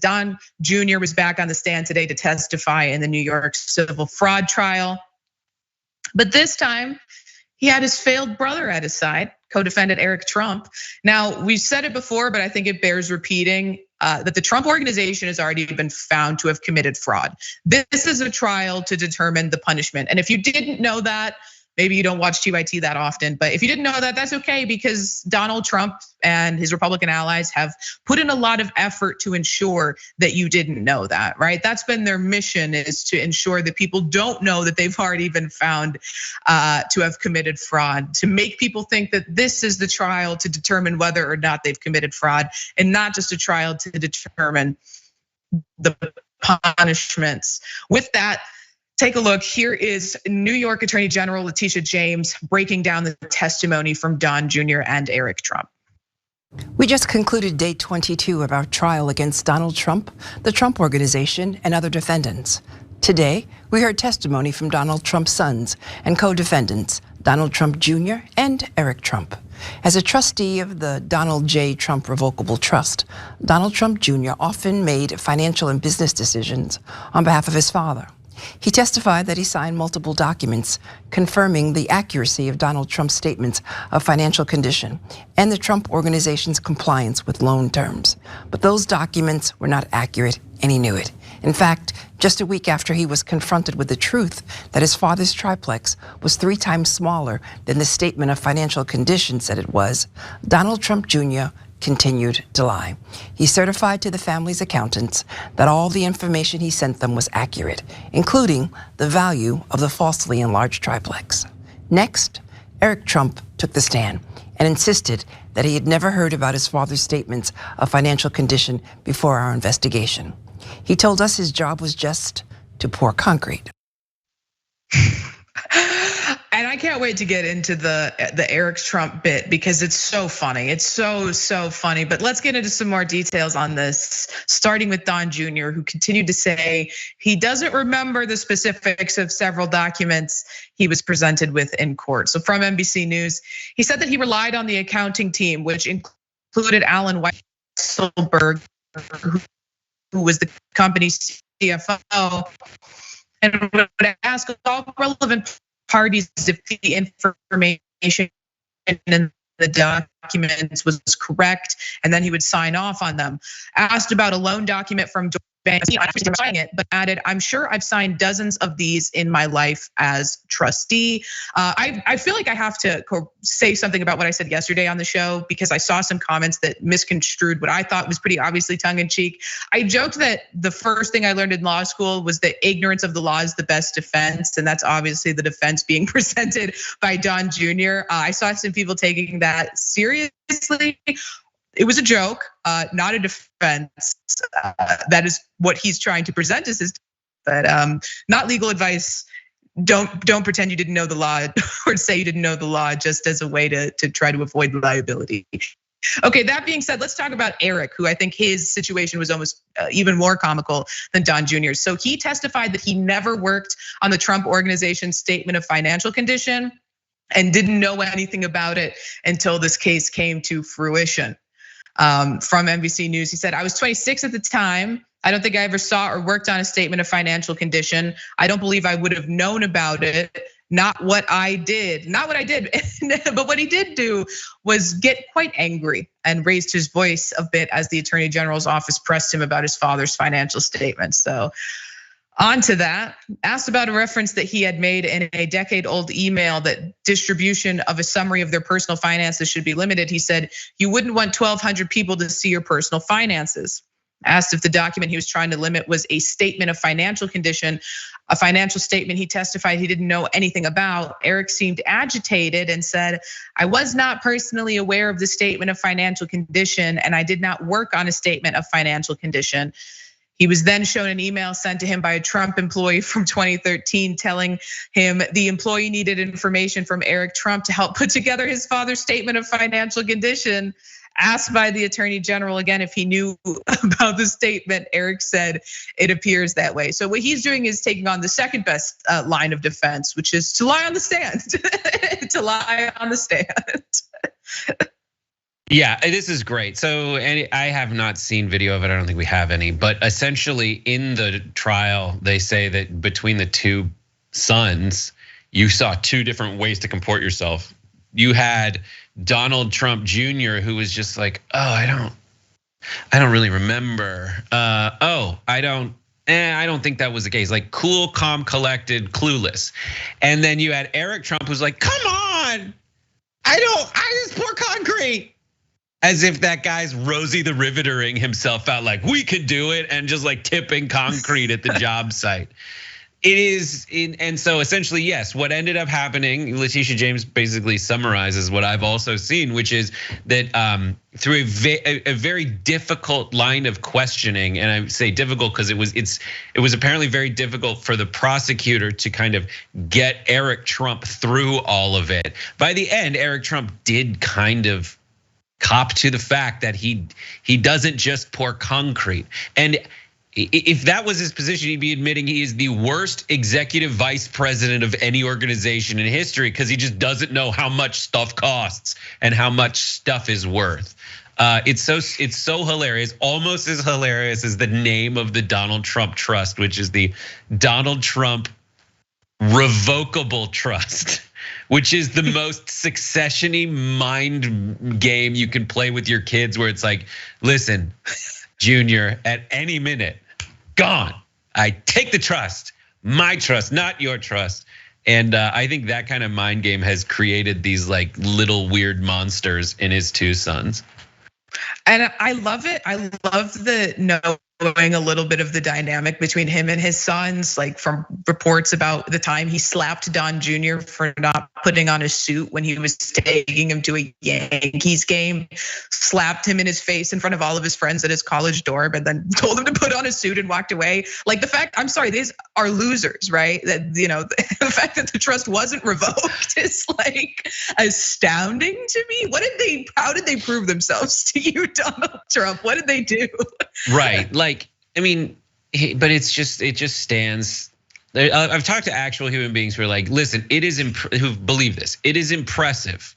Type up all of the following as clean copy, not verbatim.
Don Jr. was back on the stand today to testify in the New York civil fraud trial. But this time, he had his failed brother at his side, co-defendant Eric Trump. Now, we've said it before, but I think it bears repeating that the Trump organization has already been found to have committed fraud. This is a trial to determine the punishment. And if you didn't know that, maybe you don't watch TYT that often, but if you didn't know that, that's okay, because Donald Trump and his Republican allies have put in a lot of effort to ensure that you didn't know that, right? That's been their mission, is to ensure that people don't know that they've already been found to have committed fraud, to make people think that this is the trial to determine whether or not they've committed fraud, and not just a trial to determine the punishments. With that, take a look. Here is New York Attorney General Leticia James breaking down the testimony from Don Jr. and Eric Trump. We just concluded day 22 of our trial against Donald Trump, the Trump Organization, and other defendants. Today, we heard testimony from Donald Trump's sons and co-defendants, Donald Trump Jr. and Eric Trump. As a trustee of the Donald J. Trump Revocable Trust, Donald Trump Jr. often made financial and business decisions on behalf of his father. He testified that he signed multiple documents confirming the accuracy of Donald Trump's statements of financial condition and the Trump Organization's compliance with loan terms. But those documents were not accurate, and he knew it. In fact, just a week after he was confronted with the truth that his father's triplex was 3 times smaller than the statement of financial condition said it was, Donald Trump Jr. continued to lie. He certified to the family's accountants that all the information he sent them was accurate, including the value of the falsely enlarged triplex. Next, Eric Trump took the stand and insisted that he had never heard about his father's statements of financial condition before our investigation. He told us his job was just to pour concrete. And I can't wait to get into the Eric Trump bit, because it's so funny. It's so funny. But let's get into some more details on this, starting with Don Jr., who continued to say he doesn't remember the specifics of several documents he was presented with in court. So from NBC News, he said that he relied on the accounting team, which included Alan Weisselberg, who was the company's CFO, and would ask all relevant parties if the information in the documents was correct, and then he would sign off on them. Asked about a loan document from bank, signing it, but added, "I'm sure I've signed dozens of these in my life as trustee." I feel like I have to say something about what I said yesterday on the show, because I saw some comments that misconstrued what I thought was pretty obviously tongue-in-cheek. I joked that the first thing I learned in law school was that ignorance of the law is the best defense, and that's obviously the defense being presented by Don Jr. I saw some people taking that seriously. It was a joke, not a defense. That is what he's trying to present as his, but not legal advice. Don't pretend you didn't know the law, or say you didn't know the law just as a way to try to avoid liability. Okay, that being said, let's talk about Eric, who I think his situation was almost even more comical than Don Jr. So he testified that he never worked on the Trump Organization's statement of financial condition and didn't know anything about it until this case came to fruition. From NBC News, he said, "I was 26 at the time. I don't think I ever saw or worked on a statement of financial condition. I don't believe I would have known about it. Not what I did, but what he did do was get quite angry and raised his voice a bit as the Attorney General's office pressed him about his father's financial statements." So on to that, asked about a reference that he had made in a decade-old email that distribution of a summary of their personal finances should be limited. He said, "You wouldn't want 1,200 people to see your personal finances." Asked if the document he was trying to limit was a statement of financial condition, a financial statement he testified he didn't know anything about, Eric seemed agitated and said, "I was not personally aware of the statement of financial condition, and I did not work on a statement of financial condition." He was then shown an email sent to him by a Trump employee from 2013 telling him the employee needed information from Eric Trump to help put together his father's statement of financial condition. Asked by the Attorney General again if he knew about the statement, Eric said, "It appears that way." So what he's doing is taking on the second best line of defense, which is to lie on the stand, to lie on the stand. Yeah, this is great. So, and I have not seen video of it. I don't think we have any. But essentially, in the trial, they say that between the two sons, you saw two different ways to comport yourself. You had Donald Trump Jr., who was just like, oh, I don't really remember. I don't think that was the case. Like cool, calm, collected, clueless. And then you had Eric Trump, who's like, come on, I just pour concrete. As if that guy's Rosie the Rivetering himself out like, we could do it, and just like tipping concrete at the job site. It is, and so essentially, yes, what ended up happening, Leticia James basically summarizes what I've also seen, which is that through a very difficult line of questioning, and I say difficult because it was apparently very difficult for the prosecutor to kind of get Eric Trump through all of it. By the end, Eric Trump did kind of cop to the fact that he doesn't just pour concrete. And if that was his position, he'd be admitting he is the worst executive vice president of any organization in history because he just doesn't know how much stuff costs and how much stuff is worth. It's so hilarious, almost as hilarious as the name of the Donald Trump Trust, which is the Donald Trump Revocable Trust, which is the most succession-y mind game you can play with your kids, where it's like, listen, Junior, at any minute, gone. I take the trust, my trust, not your trust. And I think that kind of mind game has created these like little weird monsters in his two sons. And I love it. I love the knowing a little bit of the dynamic between him and his sons, like from reports about the time he slapped Don Jr. for not putting on a suit when he was taking him to a Yankees game, slapped him in his face in front of all of his friends at his college dorm, and then told him to put on a suit and walked away. Like the fact, I'm sorry, these are losers, right? That, the fact that the trust wasn't revoked is like astounding to me. How did they prove themselves to you, Donald Trump? What did they do? Right, like, I mean, but it just stands. I've talked to actual human beings who are like, listen, who believe this. It is impressive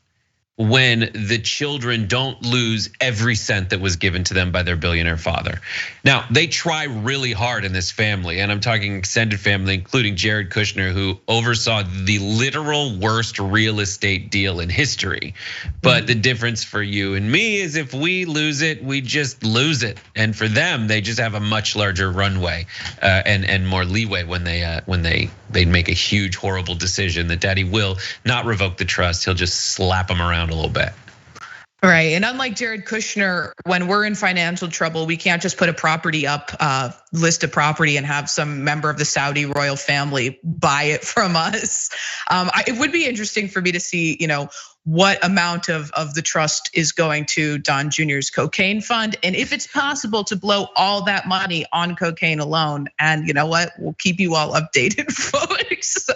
when the children don't lose every cent that was given to them by their billionaire father. Now, they try really hard in this family, and I'm talking extended family, including Jared Kushner, who oversaw the literal worst real estate deal in history. But the difference for you and me is if we lose it, we just lose it. And for them, they just have a much larger runway and more leeway when they make a huge, horrible decision that daddy will not revoke the trust. He'll just slap them around a little bit. Right, and unlike Jared Kushner, when we're in financial trouble, we can't just put a property up, list of property, and have some member of the Saudi royal family buy it from us. It would be interesting for me to see, what amount of the trust is going to Don Jr.'s cocaine fund, and if it's possible to blow all that money on cocaine alone. And you know what? We'll keep you all updated, folks.